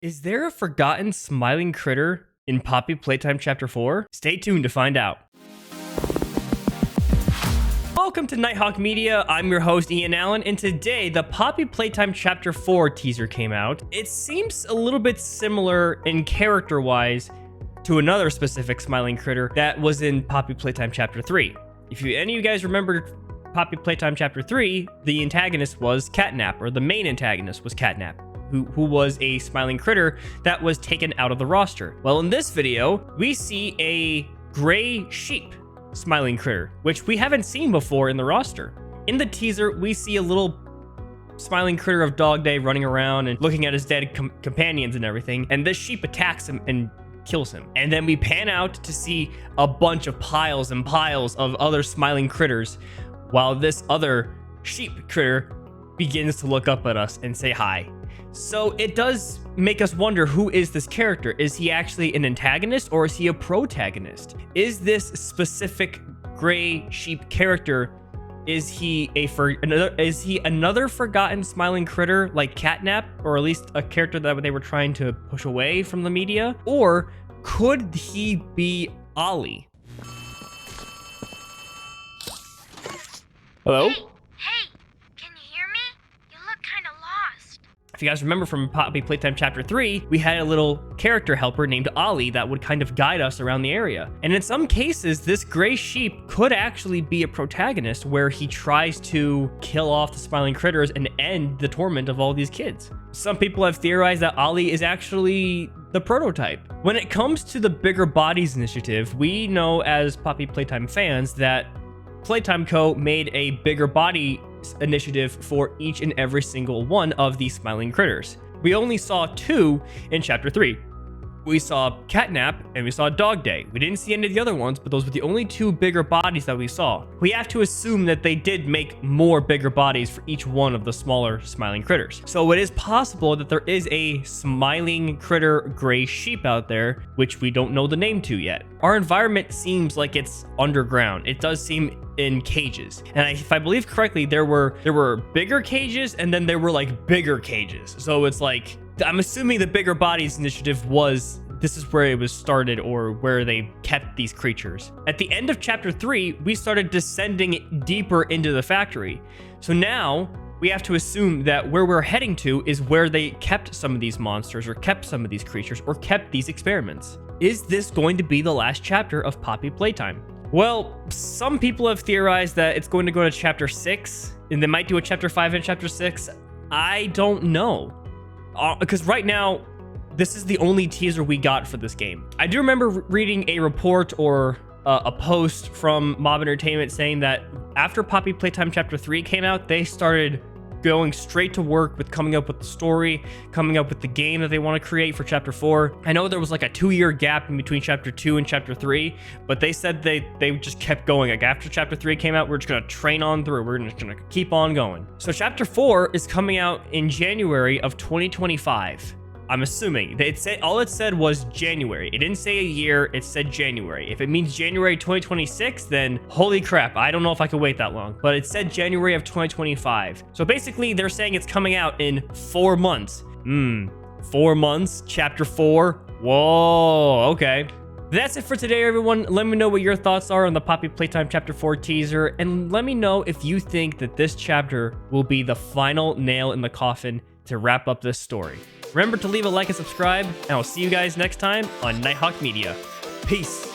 Is there a forgotten smiling critter in Poppy Playtime Chapter 4? Stay tuned to find out. Welcome to Nighthawk Media. I'm your host, Ian Allen, and today the Poppy Playtime Chapter 4 teaser came out. It seems a little bit similar in character-wise to another specific smiling critter that was in Poppy Playtime Chapter 3. If any of you guys remember Poppy Playtime Chapter 3, the antagonist was Catnap, or the main antagonist was Catnap, who was a smiling critter that was taken out of the roster. Well, in this video, we see a gray sheep smiling critter, which we haven't seen before in the roster. In the teaser, we see a little smiling critter of Dog Day running around and looking at his dead companions and everything, and this sheep attacks him and kills him. And then we pan out to see a bunch of piles and piles of other smiling critters, while this other sheep critter begins to look up at us and say hi. So it does make us wonder, who is this character? Is he actually an antagonist or is he a protagonist? Is this specific gray sheep character, is he another forgotten smiling critter like Catnap, or at least a character that they were trying to push away from the media? Or could he be Ollie? Hello? Hey, can you hear me? You look kind of lost. If you guys remember from Poppy Playtime Chapter 3, we had a little character helper named Ollie that would kind of guide us around the area. And in some cases, this gray sheep could actually be a protagonist where he tries to kill off the smiling critters and end the torment of all these kids. Some people have theorized that Ollie is actually the prototype. When it comes to the Bigger Bodies initiative, we know as Poppy Playtime fans that Playtime Co. made a Bigger Body initiative for each and every single one of these smiling critters. We only saw two in Chapter 3. We saw Catnap and we saw Dog Day. We didn't see any of the other ones, but those were the only two bigger bodies that we saw. We have to assume that they did make more bigger bodies for each one of the smaller smiling critters. So it is possible that there is a smiling critter gray sheep out there, which we don't know the name to yet. Our environment seems like it's underground. It does seem in cages. And if I believe correctly, there were bigger cages and then there were like bigger cages. So it's like, I'm assuming the Bigger Bodies initiative this is where it was started, or where they kept these creatures. At the end of Chapter 3, we started descending deeper into the factory. So now we have to assume that where we're heading to is where they kept some of these monsters, or kept some of these creatures, or kept these experiments. Is this going to be the last chapter of Poppy Playtime? Well, some people have theorized that it's going to go to Chapter 6, and they might do a Chapter 5 and Chapter 6. I don't know. Because right now, this is the only teaser we got for this game. I do remember reading a report or a post from Mob Entertainment saying that after Poppy Playtime Chapter 3 came out, they started going straight to work with coming up with the story, coming up with the game that they want to create for Chapter 4. I know there was like a 2-year gap in between Chapter 2 and Chapter 3, but they said they just kept going. Like after Chapter 3 came out, we're just going to train on through. We're just going to keep on going. So Chapter 4 is coming out in January of 2025. I'm assuming. All it said was January. It didn't say a year, it said January. If it means January 2026, then holy crap, I don't know if I could wait that long. But it said January of 2025. So basically, they're saying it's coming out in 4 months. 4 months? Chapter 4? Whoa, okay. That's it for today, everyone. Let me know what your thoughts are on the Poppy Playtime Chapter 4 teaser, and let me know if you think that this chapter will be the final nail in the coffin to wrap up this story. Remember to leave a like and subscribe, and I'll see you guys next time on Nighthawk Media. Peace.